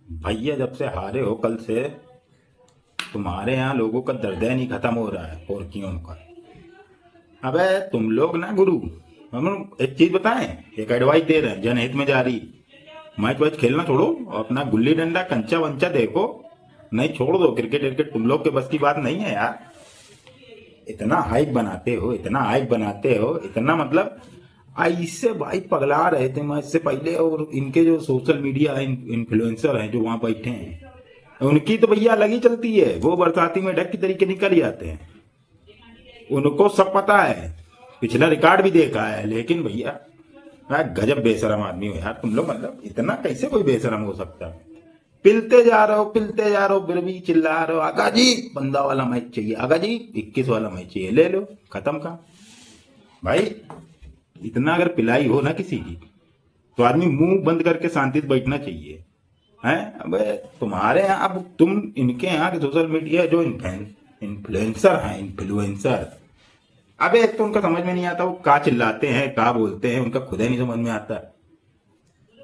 भैया जब से हारे हो कल से तुम्हारे यहाँ लोगों का दर्द नहीं खत्म हो रहा है पोरकियों का। अबे तुम लोग ना गुरु, हम लोग एक चीज बताएं, एक एडवाइस दे रहे हैं जनहित में जारी। मैच वैच खेलना छोड़ो, अपना गुल्ली डंडा कंचा वंचा देखो। नहीं छोड़ दो क्रिकेट विकेट, तुम लोग के बस की बात नहीं है यार। इतना हाइप बनाते हो, इतना हाइप बनाते हो, इतना मतलब ऐसे भाई पगला रहे थे मैच से पहले। और इनके जो सोशल मीडिया इन्फ्लुएंसर हैं जो वहां बैठे हैं, उनकी तो भैया अलग ही चलती है। वो बरसाती में ढक की तरीके निकल ही आते हैं, उनको सब पता है, पिछला रिकॉर्ड भी देखा है। लेकिन भैया यार गजब बेशरम आदमी हो यार तुम लोग। मतलब इतना कैसे कोई बेशरम हो सकता है? पिलते जा रहे हो, पिलते जा रहे हो, फिर भी चिल्ला रहे हो आगा जी 15 वाला मैच चाहिए, आगा जी 21 वाला मैच चाहिए, ले लो खत्म का। भाई इतना अगर पिलाई हो ना किसी की, तो आदमी मुंह बंद करके शांति से बैठना चाहिए। हैं अबे तुम्हारे यहाँ, अब तुम इनके यहाँ के सोशल मीडिया जो इन्फ्लुएंसर हैं, इन्फ्लुएंसर, अबे एक तो उनका समझ में नहीं आता वो का चिल्लाते हैं का बोलते हैं, उनका खुद ही नहीं समझ में आता।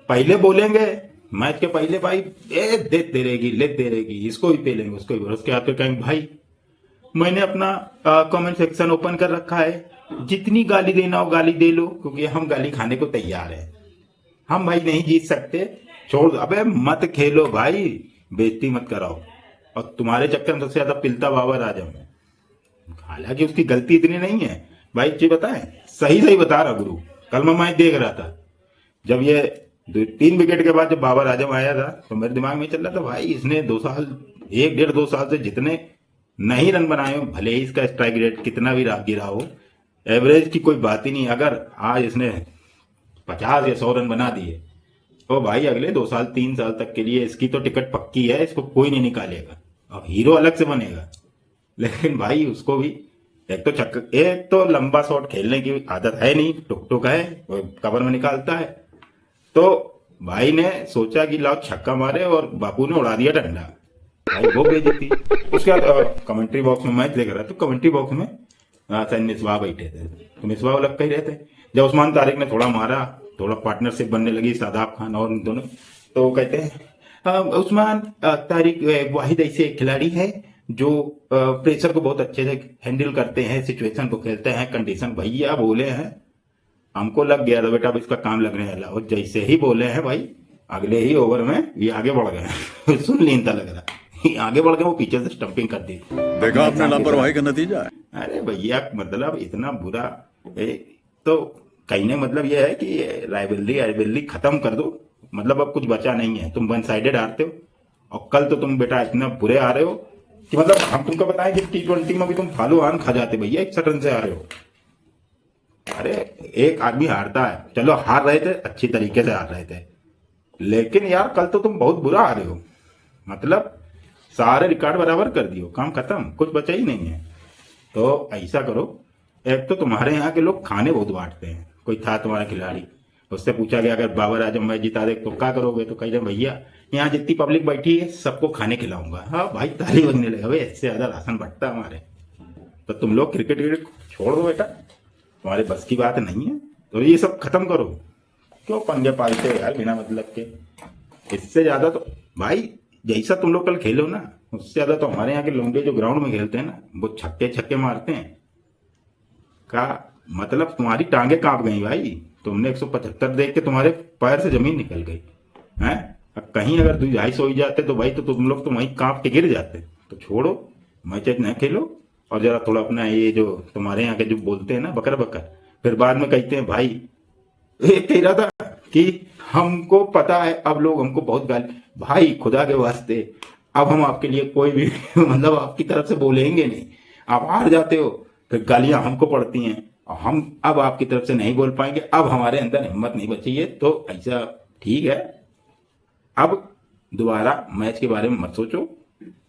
पहले बोलेंगे मैच के पहले भाई ए दे रहेगी, ले दे रहेगी, इसको भी पेलेंगे उसको भी, उसके आप कहेंगे भाई मैंने अपना कमेंट सेक्शन ओपन कर रखा है, जितनी गाली देना हो गाली दे लो, क्योंकि हम गाली खाने को तैयार हैं। हम भाई नहीं जीत सकते, छोड़ दो। अबे मत खेलो भाई, बेइज्जती मत कराओ। और तुम्हारे चक्कर में सबसे ज्यादा पिलता बाबर आजम है। हालांकि उसकी गलती इतनी नहीं है भाई, जी बताएं, सही सही बता रहा गुरु। कल मैं मैच देख रहा था, जब ये 3 विकेट के बाद जब बाबर आजम आया था, तो मेरे दिमाग में चल रहा था भाई इसने 2 साल, 1 डेढ़ 2 साल से जितने नहीं रन बनाए हो, भले ही इसका स्ट्राइक रेट कितना भी गिरा हो, एवरेज की कोई बात ही नहीं। अगर आज इसने 50 या 100 रन बना दिए तो भाई अगले 2 साल 3 साल तक के लिए इसकी तो टिकट पक्की है, इसको कोई नहीं निकालेगा। अब हीरो अलग से बनेगा, लेकिन भाई उसको भी एक तो लंबा शॉट खेलने की आदत है नहीं, टुक टुक है, वो कवर में निकालता है। तो भाई ने सोचा कि लाओ छक्का मारे और बापू ने उड़ा दिया डंडा, भाई वो बेइज्जती। उसके बाद कमेंट्री बॉक्स में मैच देख रहा था, तो कमेंट्री बॉक्स में सर मिसबा बैठे थे, तो मिसबा अलग कह रहे थे। जब उस्मान तारिक ने थोड़ा मारा, थोड़ा पार्टनरशिप बनने लगी शादाब खान और दोनों, तो कहते हैं उस्मान तारिक वाहिद ऐसे खिलाड़ी है जो प्रेशर को बहुत अच्छे से हैंडल करते हैं, सिचुएशन को खेलते हैं, कंडीशन। भैया बोले हैं, हमको लग गया था बेटा अब इसका काम लगने वाला, और जैसे ही बोले हैं भाई अगले ही ओवर में ये आगे बढ़ गए सुन लीनता लग रहा, ये आगे बढ़ गए, वो पीछे से स्टंपिंग कर दी। देखा आपने लापरवाही का नतीजा है। अरे भैया मतलब इतना बुरा तो कहने मतलब ये है कि राइवलरी खत्म कर दो। मतलब अब कुछ बचा नहीं है, तुम वन साइडेड हारते हो, और कल तो तुम बेटा इतना बुरे आ रहे हो कि मतलब हम तुमको बताएं कि T20 में भी तुम फालू आन खा जाते भैया, 61 रन से आ रहे हो। अरे एक आदमी हारता है, चलो हार रहे थे, अच्छी तरीके से हार रहे थे, लेकिन यार कल तो तुम बहुत बुरा आ रहे हो। मतलब सारे रिकॉर्ड बराबर कर दियो, काम खत्म, कुछ बचा ही नहीं है। तो ऐसा करो, एक तो तुम्हारे यहाँ के लोग खाने बहुत बांटते हैं। कोई था तुम्हारा खिलाड़ी, उससे पूछा गया अगर बाबर आजम मैच जिता दे तो क्या करोगे, तो कह रहे भैया यहाँ जितनी पब्लिक बैठी है सबको खाने खिलाऊंगा। हाँ भाई ताली बजने लगे, भाई इससे ज्यादा राशन बंटता है हमारे। तो तुम लोग क्रिकेट छोड़ दो बेटा, तुम्हारे बस की बात नहीं है, तो ये सब खत्म करो। क्यों पंगे पालते हो यार बिना मतलब के? इससे ज्यादा तो भाई जैसा तुम लोग कल खेलो ना, उससे ज्यादा तो हमारे यहाँ के लोंगे जो ग्राउंड में खेलते हैं ना, वो छक्के छक्के मारते हैं। का मतलब तुम्हारी टांगे कांप गई भाई, तुमने 175 देख के तुम्हारे पैर से जमीन निकल गई है। अब कहीं अगर 250 हो जाते तो भाई तो तुम लोग तो वहीं कांप के गिर जाते। तो छोड़ो, मैच न खेलो, और जरा थोड़ा अपना ये जो तुम्हारे यहाँ के जो बोलते हैं ना बकर बकर, फिर बाद में कहते हैं भाई एक कह रहा था कि हमको पता है अब लोग हमको बहुत गाली। भाई खुदा के वास्ते अब हम आपके लिए कोई भी मतलब आपकी तरफ से बोलेंगे नहीं। आप हार जाते हो फिर गालियां हमको पड़ती हैं, और हम अब आपकी तरफ से नहीं बोल पाएंगे, अब हमारे अंदर हिम्मत नहीं बची है। तो ऐसा ठीक है, अब दोबारा मैच के बारे में मत सोचो।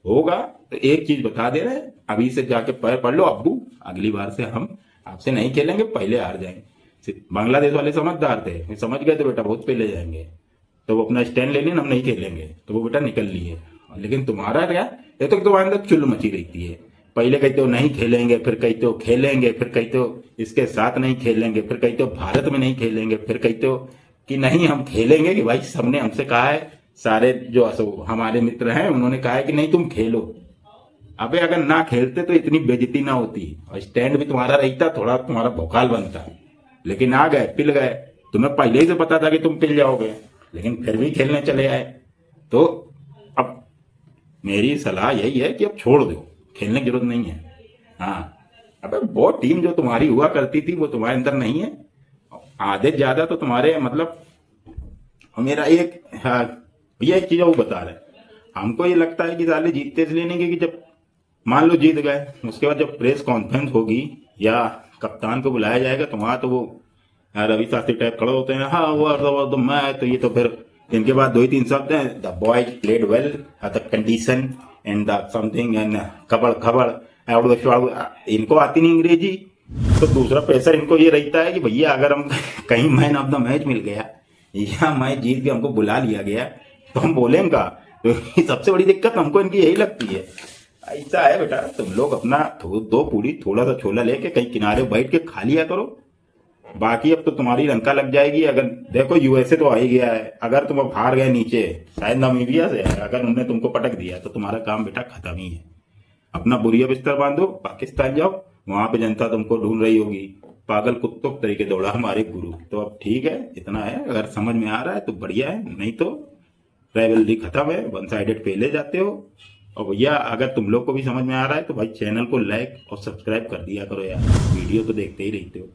होगा तो एक चीज बता दे रहे हैं, अभी से जाके पैर पढ़ लो अब्बू, अगली बार से हम आपसे नहीं खेलेंगे, पहले हार जाएंगे। बांग्लादेश वाले समझदार थे, समझ गए तो बेटा बहुत पहले जाएंगे, तो वो अपना स्टैंड ले लेना, हम नहीं खेलेंगे, तो वो बेटा निकल लिए। लेकिन तुम्हारा क्या, ये तो तुम्हारे अंदर चुल मची रहती है। पहले कहते हो नहीं खेलेंगे, फिर कहते हो खेलेंगे, फिर कहते हो इसके साथ नहीं खेलेंगे, फिर कहते हो भारत में नहीं खेलेंगे, फिर कहते हो कि नहीं हम खेलेंगे, कि भाई सबने हमसे कहा है सारे जो हमारे मित्र हैं उन्होंने कहा है कि नहीं तुम खेलो। अबे अगर ना खेलते तो इतनी बेइज्जती ना होती और स्टैंड भी तुम्हारा रहता, थोड़ा तुम्हारा भौकाल बनता। लेकिन आ गए, पिल गए। तुम्हें पहले ही से पता था कि तुम पिल जाओगे, लेकिन फिर भी खेलने चले आए। तो अब मेरी सलाह यही है कि अब छोड़ दो, खेलने की जरूरत नहीं है। हाँ, अबे वो टीम जो तुम्हारी हुआ करती थी वो तुम्हारे अंदर नहीं है। आधे ज्यादा तो तुम्हारे मतलब मेरा एक, हाँ, ये एक चीज वो बता रहे, हमको ये लगता है कि साले जीतते इसलिए नहीं क्योंकि जब मान लो जीत गए, उसके बाद जब प्रेस कॉन्फ्रेंस होगी या कप्तान को बुलाया जाएगा तो वहां तो वो रवि शास्त्री टाइप खड़े होते हैं, हाँ वो मैं तो ये तो फिर इनके बाद 2 ही 3 शब्द हैं, the boys played well, the condition and the something and खबड़ खबड़। इनको आती नहीं अंग्रेजी, तो दूसरा प्रेशर इनको ये रहता है कि भैया अगर हम कहीं मैन ऑफ द मैच मिल गया या मैच जीत के हमको बुला लिया गया तो हम बोलेंगे। तो सबसे बड़ी दिक्कत हमको इनकी यही लगती है। ऐसा है बेटा, तुम लोग अपना 2 पूरी थोड़ा सा छोला लेके कहीं किनारे बैठ के खा लिया करो। बाकी अब तो तुम्हारी लंका लग जाएगी। अगर देखो यूएसए तो आ ही गया है, अगर तुम अब हार गए नीचे शायद नामीबिया से, अगर उन्होंने तुमको पटक दिया तो तुम्हारा काम बेटा खत्म ही है। अपना बुरिया बिस्तर बांधो, पाकिस्तान जाओ, वहां पे जनता तुमको ढूंढ रही होगी। पागल कुत्तों के तरीके दौड़ा हमारे गुरु। तो अब ठीक है, इतना है, अगर समझ में आ रहा है तो बढ़िया है, नहीं तो राइवलरी खत्म है, 1 साइडेड पे ले जाते हो। और भैया अगर तुम लोग को भी समझ में आ रहा है तो भाई चैनल को लाइक और सब्सक्राइब कर दिया करो यार, वीडियो तो देखते ही रहते हो।